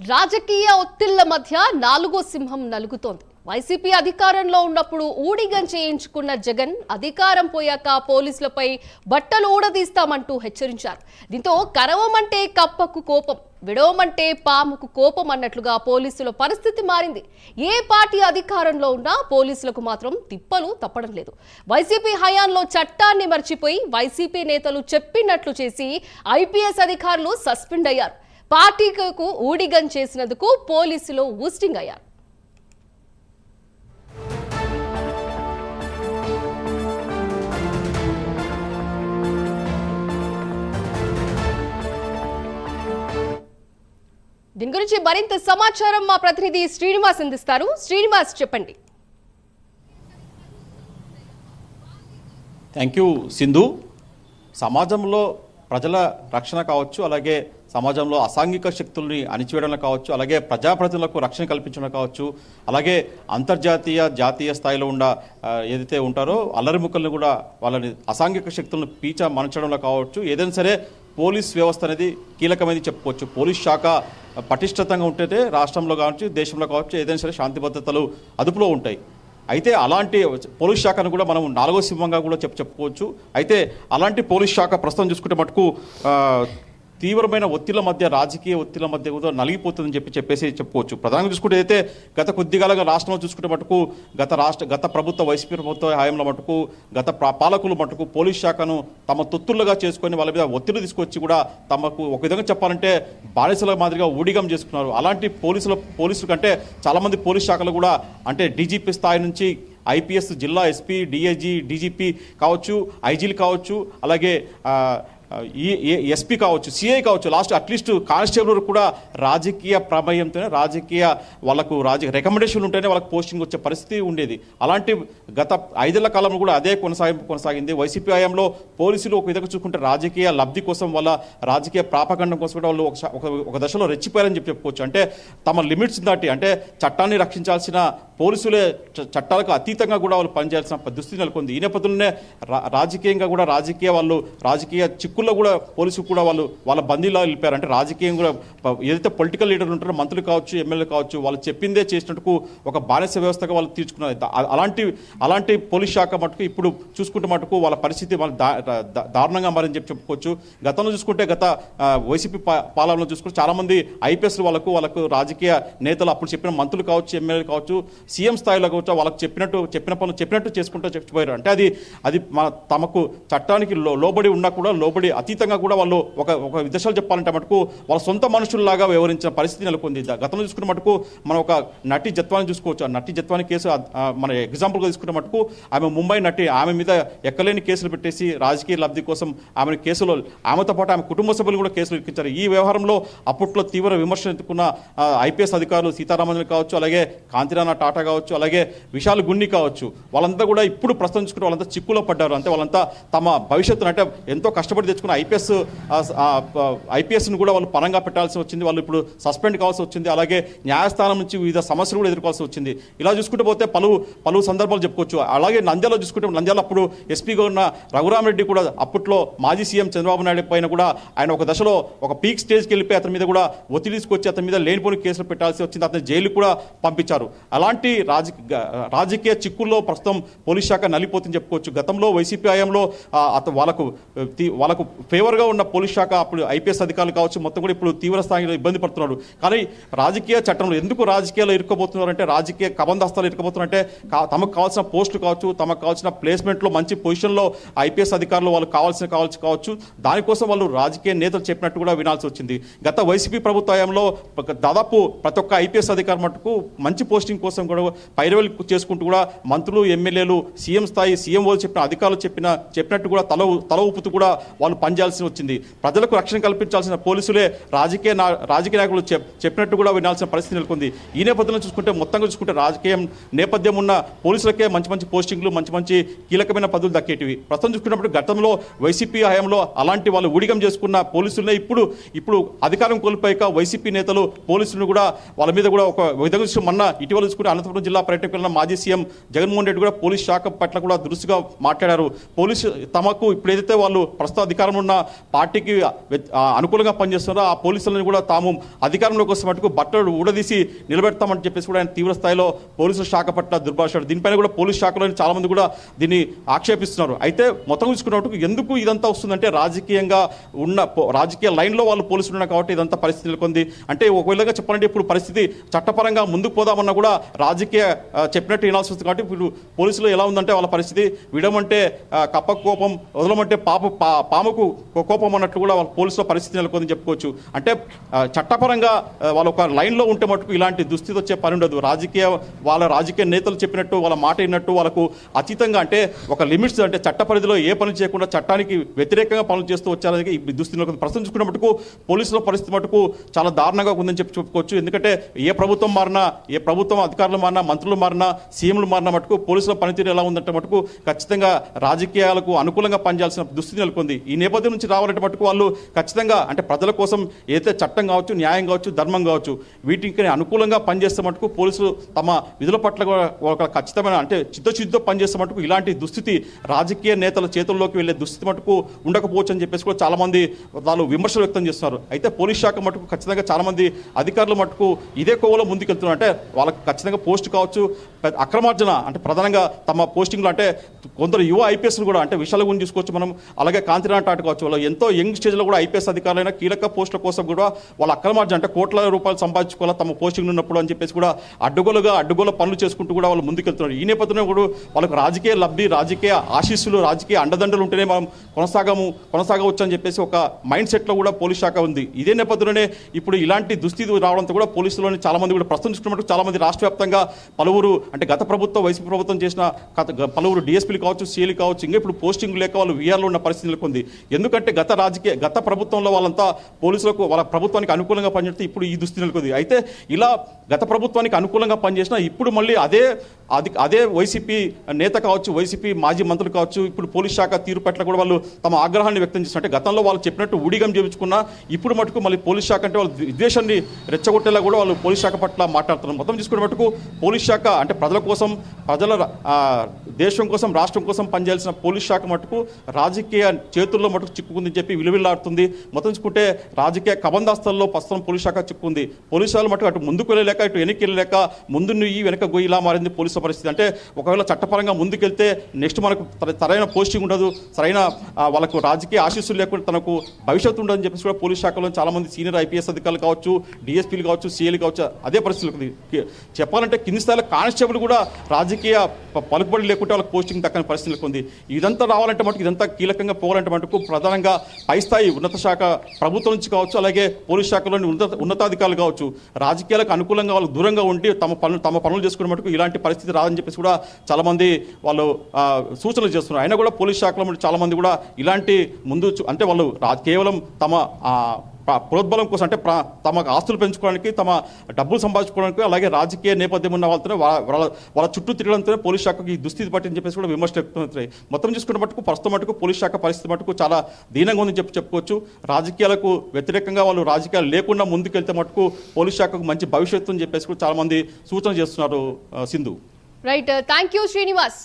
రాజకీయ ఒత్తిళ్ల మధ్య నాలుగో సింహం నలుగుతోంది. వైసీపీ అధికారంలో ఉన్నప్పుడు ఊడిగం చేయించుకున్న జగన్ అధికారం పోయాక పోలీసులపై బట్టలు ఊడదీస్తామంటూ హెచ్చరించారు. దీంతో కరవమంటే కప్పకు కోపం, విడవమంటే పాముకు కోపం అన్నట్లుగా పోలీసుల పరిస్థితి మారింది. ఏ పార్టీ అధికారంలో ఉన్నా పోలీసులకు మాత్రం తిప్పలు తప్పడం లేదు. వైసీపీ హయాంలో చట్టాన్ని మర్చిపోయి వైసీపీ నేతలు చెప్పినట్లు చేసి ఐపీఎస్ అధికారులు సస్పెండ్ అయ్యారు. పార్టీకు ఊడిగం చేసినందుకు పోలీసులు ఊస్టింగ్ అయ్యారు. దీని గురించి మరింత సమాచారం మా ప్రతినిధి శ్రీనివాస్ అందిస్తారు. శ్రీనివాస్, చెప్పండి. Thank you Sindhu. సమాజంలో ప్రజల రక్షణ కావచ్చు, అలాగే సమాజంలో అసాంఘిక శక్తుల్ని అణిచివేయడంలో కావచ్చు, అలాగే ప్రజాప్రతినిధులకు రక్షణ కల్పించడం కావచ్చు, అలాగే అంతర్జాతీయ జాతీయ స్థాయిలో ఉన్న ఏదైతే ఉంటారో అల్లరిముక్కల్ని కూడా వాళ్ళని అసాంఘిక శక్తులను మనచడంలో కావచ్చు, ఏదైనా సరే పోలీస్ వ్యవస్థ అనేది కీలకమైనది చెప్పుకోవచ్చు. పోలీస్ శాఖ పటిష్టతంగా ఉంటేనే రాష్ట్రంలో కావచ్చు, దేశంలో కావచ్చు, ఏదైనా సరే శాంతి భద్రతలు అదుపులో ఉంటాయి. అయితే అలాంటి పోలీస్ శాఖను కూడా మనం నాలుగో సింహంగా కూడా చెప్పుకోవచ్చు. అయితే అలాంటి పోలీస్ శాఖ ప్రస్తుతం చూసుకుంటే మటుకు తీవ్రమైన ఒత్తిళ్ల మధ్య, రాజకీయ ఒత్తిళ్ల మధ్య కూడా నలిగిపోతుందని చెప్పేసి చెప్పుకోవచ్చు. ప్రధానంగా చూసుకుంటే అయితే గత కొద్దిగాలుగా రాష్ట్రంలో చూసుకుంటే మటుకు గత ప్రభుత్వ వైసీపీ ప్రభుత్వ హయాంలో మటుకు గత పాలకులు మటుకు పోలీస్ శాఖను తమ తొత్తులుగా చేసుకొని వాళ్ళ మీద ఒత్తిడి తీసుకొచ్చి కూడా తమకు ఒక విధంగా చెప్పాలంటే బానిసల మాదిరిగా ఊడిగం చేసుకున్నారు. అలాంటి పోలీసులు కంటే చాలామంది పోలీస్ శాఖలు కూడా అంటే డీజీపీ స్థాయి నుంచి ఐపీఎస్, జిల్లా ఎస్పీ, డిఐజీ, డీజీపీ కావచ్చు, ఐజీలు కావచ్చు, అలాగే ఎస్పీ కావచ్చు, సిఐ కావచ్చు, లాస్ట్ అట్లీస్ట్ కానిస్టేబుల్ కూడా రాజకీయ ప్రమేయంతోనే వాళ్ళకు రికమెండేషన్ ఉంటేనే వాళ్ళకి పోస్టింగ్ వచ్చే పరిస్థితి ఉండేది. అలాంటి గత 5 ఏళ్ల కాలంలో కూడా అదే కొనసాగింది. వైసీపీ హయాంలో పోలీసులు ఒక విధంగా చూసుకుంటే రాజకీయ లబ్ధి కోసం, వాళ్ళ రాజకీయ ప్రాపగండం కోసం కూడా వాళ్ళు ఒక దశలో రెచ్చిపోయారని చెప్పుకోవచ్చు. అంటే తమ లిమిట్స్ దాటి, అంటే చట్టాన్ని రక్షించాల్సిన పోలీసులే చట్టాలకు అతీతంగా కూడా వాళ్ళు పనిచేయాల్సిన దుస్థితి నెలకొంది. ఈ నేపథ్యంలోనే రాజకీయంగా కూడా రాజకీయ చిక్కుల్లో కూడా పోలీసులు కూడా వాళ్ళ బందీలా వెళ్ళిపోయారు. అంటే రాజకీయం కూడా ఏదైతే పొలిటికల్ లీడర్లు ఉంటారో, మంత్రులు కావచ్చు, ఎమ్మెల్యేలు కావచ్చు, వాళ్ళు చెప్పిందే చేసినట్టుకు ఒక బానిస వ్యవస్థగా వాళ్ళు తీర్చుకున్నారు. అలాంటి పోలీస్ శాఖ మటుకు ఇప్పుడు చూసుకుంటే మటుకు వాళ్ళ పరిస్థితి దారుణంగా మారని చెప్పుకోవచ్చు. గతంలో చూసుకుంటే గత వైసీపీ పాలనలో చూసుకుంటే చాలామంది ఐపీఎస్ వాళ్ళకు రాజకీయ నేతలు అప్పుడు చెప్పిన మంత్రులు కావచ్చు, ఎమ్మెల్యేలు కావచ్చు, సీఎం స్థాయిలో కావచ్చు, వాళ్ళకి చెప్పిన పనులు చెప్పినట్టు చేసుకుంటూ చెప్పిపోయారు. అంటే అది తమకు చట్టానికి లోబడి ఉన్నా కూడా లోబడి అతీతంగా కూడా వాళ్ళు ఒక విదేశాలు చెప్పాలంటే మటుకు వాళ్ళ సొంత మనుషుల్లాగా వ్యవహరించిన పరిస్థితి నెలకొంది. గతంలో చూసుకున్న మటుకు మనం ఒక నటి జత్వాన్ని చూసుకోవచ్చు. ఆ నటి జత్వాని కేసు మన ఎగ్జాంపుల్గా తీసుకున్న మటుకు ఆమె ముంబై నటి, ఆమె మీద ఎక్కలేని కేసులు పెట్టేసి రాజకీయ లబ్ధి కోసం ఆమె కేసులో, ఆమెతో పాటు ఆమె కుటుంబ సభ్యులు కూడా కేసులు ఎక్కించారు. ఈ వ్యవహారంలో అప్పట్లో తీవ్ర విమర్శలు ఎత్తుకున్న ఐపీఎస్ అధికారులు సీతారామన్ కావచ్చు, అలాగే కాంతిరాణ టాటా కావచ్చు, అలాగే విశాల్ గున్ని కావచ్చు, వాళ్ళంతా కూడా ఇప్పుడు ప్రస్తుతం చూసుకుంటే వాళ్ళంతా చిక్కులో పడ్డారు. అంటే వాళ్ళంతా తమ భవిష్యత్తును, అంటే ఎంతో కష్టపడి తెచ్చుకున్న ఐపీఎస్ను కూడా వాళ్ళు పరంగా పెట్టాల్సి వచ్చింది. వాళ్ళు ఇప్పుడు సస్పెండ్ కావాల్సి వచ్చింది. అలాగే న్యాయస్థానం నుంచి వివిధ సమస్యలు కూడా ఎదుర్కోవాల్సి వచ్చింది. ఇలా చూసుకుంటే పోతే పలు సందర్భాలు చెప్పుకోవచ్చు. అలాగే నంద్యాలలో చూసుకుంటే, నంద్యాల అప్పుడు ఎస్పీగా ఉన్న రఘురామరెడ్డి కూడా అప్పట్లో మాజీ సీఎం చంద్రబాబు నాయుడు పైన కూడా ఆయన ఒక దశలో ఒక పీక్ స్టేజ్కి వెళ్ళిపోయి అతని మీద కూడా ఒత్తిడి తీసుకొచ్చి అతని మీద లేనిపోని కేసులు పెట్టాల్సి వచ్చింది. అతని జైలు కూడా పంపించారు. అలాంటి రాజకీయ చిక్కుల్లో ప్రస్తుతం పోలీస్ శాఖ నలిపోతుందని చెప్పుకోవచ్చు. గతంలో వైసీపీ హయాంలో వాళ్ళకు ఫేవర్గా ఉన్న పోలీస్ శాఖ అప్పుడు ఐపీఎస్ అధికారులు కావచ్చు మొత్తం కూడా ఇప్పుడు తీవ్ర స్థాయిలో ఇబ్బంది పడుతున్నారు. కానీ రాజకీయ చట్టంలో ఎందుకు రాజకీయాలు ఇరుక్కోబోతున్నారంటే, రాజకీయ కబందాస్తాలు ఇరుక్కోబోతున్నారంటే తమకు కావాల్సిన పోస్టులు కావచ్చు, తమకు కావాల్సిన ప్లేస్మెంట్లో మంచి పొజిషన్లో ఐపీఎస్ అధికారులు వాళ్ళు కావచ్చు, దానికోసం వాళ్ళు రాజకీయ నేతలు చెప్పినట్టు కూడా వినాల్సి వచ్చింది. గత వైసీపీ ప్రభుత్వ హయాంలో దాదాపు ప్రతి ఒక్క ఐపీఎస్ అధికారి మటుకు మంచి పోస్టింగ్ కోసం కూడా పైరవెల్ చేసుకుంటూ కూడా మంత్రులు, ఎమ్మెల్యేలు, సీఎం స్థాయి సీఎంఓలు చెప్పిన అధికారులు చెప్పినట్టు కూడా తల ఊపుతూ కూడా వాళ్ళు పనిచేయాల్సి వచ్చింది. ప్రజలకు రక్షణ కల్పించాల్సిన పోలీసులే రాజకీయ నాయకులు చెప్పినట్టు కూడా వినాల్సిన పరిస్థితి నెలకొంది. ఈ నేపథ్యంలో మొత్తంగా చూసుకుంటే రాజకీయం నేపథ్యం ఉన్న పోలీసులకే మంచి పోస్టింగ్లు, మంచి కీలకమైన పదవులు దక్కేటివి. ప్రస్తుతం చూసుకున్నప్పుడు గతంలో వైసీపీ హయాంలో అలాంటి వాళ్ళు ఊడిగం చేసుకున్న పోలీసులనే ఇప్పుడు అధికారం కోల్పోయాక వైసీపీ నేతలు పోలీసులను కూడా వాళ్ళ మీద కూడా ఒక విధంగా ఇటీవల చూసుకుంటే అనంతపురం జిల్లా పర్యటన మాజీ సీఎం జగన్మోహన్ రెడ్డి కూడా పోలీస్ శాఖ పట్ల కూడా దురుసుగా మాట్లాడారు. పోలీసు తమకు ఇప్పుడు ఏదైతే వాళ్ళు ప్రస్తుత అధికారం అధికారంలో ఉన్న పార్టీకి అనుకూలంగా పనిచేస్తున్నారో ఆ పోలీసులను కూడా తాము అధికారంలోకి వస్తే మటుకు బట్టలు ఊడదీసి నిలబెడతామని చెప్పేసి కూడా ఆయన తీవ్ర స్థాయిలో పోలీసుల శాఖ పట్ల దుర్భాషాడు. దీనిపైన కూడా పోలీసు శాఖలోని చాలా మంది కూడా దీన్ని ఆక్షేపిస్తున్నారు. అయితే మొత్తం చూసుకున్నట్టు ఎందుకు ఇదంతా వస్తుందంటే రాజకీయంగా ఉన్న రాజకీయ లైన్లో వాళ్ళు పోలీసులు ఉన్నారు కాబట్టి ఇదంతా పరిస్థితి నెలకొంది. అంటే ఒకవేళగా చెప్పాలంటే ఇప్పుడు పరిస్థితి చట్టపరంగా ముందుకు పోదామన్నా కూడా రాజకీయ చెప్పినట్టు వినాల్సి వస్తుంది. కాబట్టి ఇప్పుడు పోలీసులు ఎలా ఉందంటే వాళ్ళ పరిస్థితి విడమంటే కప్ప కోపం, వదలమంటే పాముకు కోపం అన్నట్లు కూడా వాళ్ళ పోలీసుల పరిస్థితి నెలకొందని చెప్పుకోవచ్చు. అంటే చట్టపరంగా వాళ్ళ ఒక లైన్లో ఉంటే మటుకు ఇలాంటి దుస్థితి వచ్చే పని ఉండదు. వాళ్ళ రాజకీయ నేతలు చెప్పినట్టు వాళ్ళ మాట విన్నట్టు వాళ్ళకు అతీతంగా అంటే ఒక లిమిట్స్ అంటే చట్ట పరిధిలో ఏ పని చేయకుండా చట్టానికి వ్యతిరేకంగా పనులు చేస్తూ వచ్చారని ఈ దుస్థితిలో ప్రస్తుతం చూసుకున్న మటుకు పోలీసుల పరిస్థితి మటుకు చాలా దారుణంగా ఉందని చెప్పుకోవచ్చు. ఎందుకంటే ఏ ప్రభుత్వం మారినా, ఏ ప్రభుత్వం అధికారులు మారినా, మంత్రులు మారినా, సీఎంలు మారినా మటుకు పోలీసుల పనితీరు ఎలా ఉందంటే మటుకు ఖచ్చితంగా రాజకీయాలకు అనుకూలంగా పనిచేయాల్సిన దుస్థితి నెలకొంది. ఈ నేపథ్యం నుంచి రావాలంటే మటుకు వాళ్ళు ఖచ్చితంగా అంటే ప్రజల కోసం ఏదైతే చట్టం కావచ్చు, న్యాయం కావచ్చు, ధర్మం కావచ్చు వీటికి అనుకూలంగా పనిచేస్తే మటుకు పోలీసులు తమ విధుల పట్ల ఒక ఖచ్చితమైన అంటే చిత్తశుద్ధితో పనిచేస్తే మటుకు ఇలాంటి దుస్థితి రాజకీయ నేతల చేతుల్లోకి వెళ్ళే దుస్థితి మటుకు ఉండకపోవచ్చు అని చెప్పేసి కూడా చాలా మంది వాళ్ళు విమర్శలు వ్యక్తం చేస్తున్నారు. అయితే పోలీస్ శాఖ మటుకు ఖచ్చితంగా చాలా మంది అధికారులు మటుకు ఇదే కోవలో ముందుకెళ్తున్నారు. అంటే వాళ్ళకి ఖచ్చితంగా పోస్ట్ కావచ్చు, అక్రమార్జన అంటే ప్రధానంగా తమ పోస్టింగ్లో అంటే కొందరు యువ ఐపీఎస్లు కూడా అంటే విషయాల గురించి చూసుకోవచ్చు మనం. అలాగే కాంతిరాణ టాట కావచ్చు, వాళ్ళు ఎంతో యంగ్ స్టేజ్లో కూడా ఐపీఎస్ అధికారులైన కీలక పోస్టుల కోసం కూడా వాళ్ళ అక్రమార్జన అంటే కోట్ల రూపాయలు సంపాదించుకోవాలి తమ పోస్టింగ్ ఉన్నప్పుడు అని చెప్పేసి కూడా అడ్డగోల పనులు చేసుకుంటూ కూడా వాళ్ళు ముందుకెళ్తున్నారు. ఈ నేపథ్యంలో కూడా వాళ్ళకు రాజకీయ లబ్ధి, రాజకీయ ఆశీస్సులు, రాజకీయ అండదండలు ఉంటేనే మనం కొనసాగవచ్చు అని చెప్పేసి ఒక మైండ్ సెట్లో కూడా పోలీస్ శాఖ ఉంది. ఇదే నేపథ్యంలోనే ఇప్పుడు ఇలాంటి దుస్థితి రావడంతో కూడా పోలీసులోని చాలా మంది కూడా ప్రస్తుతం చూసుకున్నట్టు చాలా మంది రాష్ట్ర వ్యాప్తంగా పలువురు అంటే గత ప్రభుత్వం వైసీపీ ప్రభుత్వం చేసిన పలువురు డిఎస్పీలు కావచ్చు, సీఎలు కావచ్చు, ఇంకా ఇప్పుడు పోస్టింగ్ లేక వాళ్ళు వీఆర్లో ఉన్న పరిస్థితి నెలకొంది. ఎందుకంటే గత ప్రభుత్వంలో వాళ్ళంతా పోలీసులకు వాళ్ళ ప్రభుత్వానికి అనుకూలంగా పనిచేస్తే ఇప్పుడు ఈ దుస్థితి నెలకొంది. అయితే ఇలా గత ప్రభుత్వానికి అనుకూలంగా పనిచేసినా ఇప్పుడు మళ్ళీ అదే వైసీపీ నేత కావచ్చు, వైసీపీ మాజీ మంత్రులు కావచ్చు, ఇప్పుడు పోలీస్ శాఖ తీరు పట్ల కూడా వాళ్ళు తమ ఆగ్రహాన్ని వ్యక్తం చేస్తున్నారు. గతంలో వాళ్ళు చెప్పినట్టు ఊడిగం చేయించుకున్నా ఇప్పుడు మటుకు మళ్ళీ పోలీస్ శాఖ అంటే వాళ్ళు విద్వేషాన్ని రెచ్చగొట్టేలా కూడా వాళ్ళు పోలీస్ శాఖ పట్ల మాట్లాడుతున్నారు. మొత్తం చూసుకునే మటుకు పోలీస్ శాఖ అంటే ప్రజల కోసం, దేశం కోసం, రాష్ట్రం కోసం పనిచేయాల్సిన పోలీస్ శాఖ మటుకు రాజకీయ చేతుల్లో మటుకు చిక్కుకుందని చెప్పి విలువిల్లాడుతుంది. మొత్తం చూసుకుంటే రాజకీయ కబందాస్తల్లో ప్రస్తుతం పోలీస్ శాఖ చిక్కుంది. పోలీసు వాళ్ళు మటుకు అటు ముందుకు వెళ్ళలేక ఇటు వెనక్కి వెళ్ళలేక ముందు నుయ్యి వెనక గొయ్యి ఇలా మారింది పోలీసుల పరిస్థితి. అంటే ఒకవేళ చట్టపరంగా ముందుకెళ్తే నెక్స్ట్ మనకు సరైన పోస్టింగ్ ఉండదు, సరైన వాళ్ళకు రాజకీయ ఆశీస్సులు లేకుండా తనకు భవిష్యత్తు ఉండదని చెప్పేసి కూడా పోలీస్ శాఖలో చాలా మంది సీనియర్ ఐపీఎస్ అధికారులు కావచ్చు, డిఎస్పీలు కావచ్చు, సీఏలు కావచ్చు అదే పరిస్థితులు ఉంది. చెప్పాలంటే కింది స్థాయిలో కానిస్టేబుల్ కూడా రాజకీయ పలుకుబడి లేకుంటే వాళ్ళకి పోస్టింగ్ దక్కని పరిస్థితులకు ఉంది. ఇదంతా రావాలంటే మటుకు ఇదంతా కీలకంగా పోవాలంటే మటుకు ప్రధానంగా పై స్థాయి ఉన్నత శాఖ ప్రభుత్వం నుంచి కావచ్చు, అలాగే పోలీస్ శాఖలోని ఉన్నతాధికారులు కావచ్చు రాజకీయాలకు అనుకూలంగా వాళ్ళు దూరంగా ఉండి తమ పనులు చేసుకునే మటుకు ఇలాంటి పరిస్థితి రాదని చెప్పేసి కూడా చాలా మంది వాళ్ళు సూచనలు చేస్తున్నారు. అయినా కూడా పోలీస్ శాఖలో చాలా మంది కూడా ఇలాంటి ముందు అంటే వాళ్ళు కేవలం తమ ప్రోద్బలం కోసం అంటే తమ ఆస్తులు పెంచుకోవడానికి, తమ డబ్బులు సంపాదించుకోవడానికి, అలాగే రాజకీయ నేపథ్యం ఉన్న వాళ్ళతోనే వాళ్ళ చుట్టూ తిరగడంతోనే పోలీస్ శాఖకి ఈ దుస్థితి పట్టిని చెప్పేసి కూడా విమర్శలు వ్యక్తమవుతాయి. మొత్తం చూసుకున్న మటుకు ప్రస్తుతం మటుకు పోలీస్ శాఖ పరిస్థితి మటుకు చాలా దీనంగా ఉందని చెప్పుకోవచ్చు. రాజకీయాలకు వ్యతిరేకంగా వాళ్ళు రాజకీయాలు లేకుండా ముందుకెళ్తే మటుకు పోలీస్ శాఖకు మంచి భవిష్యత్తు అని చెప్పేసి కూడా చాలా మంది సూచన చేస్తున్నారు. Sindhu. Right, thank you Srinivas.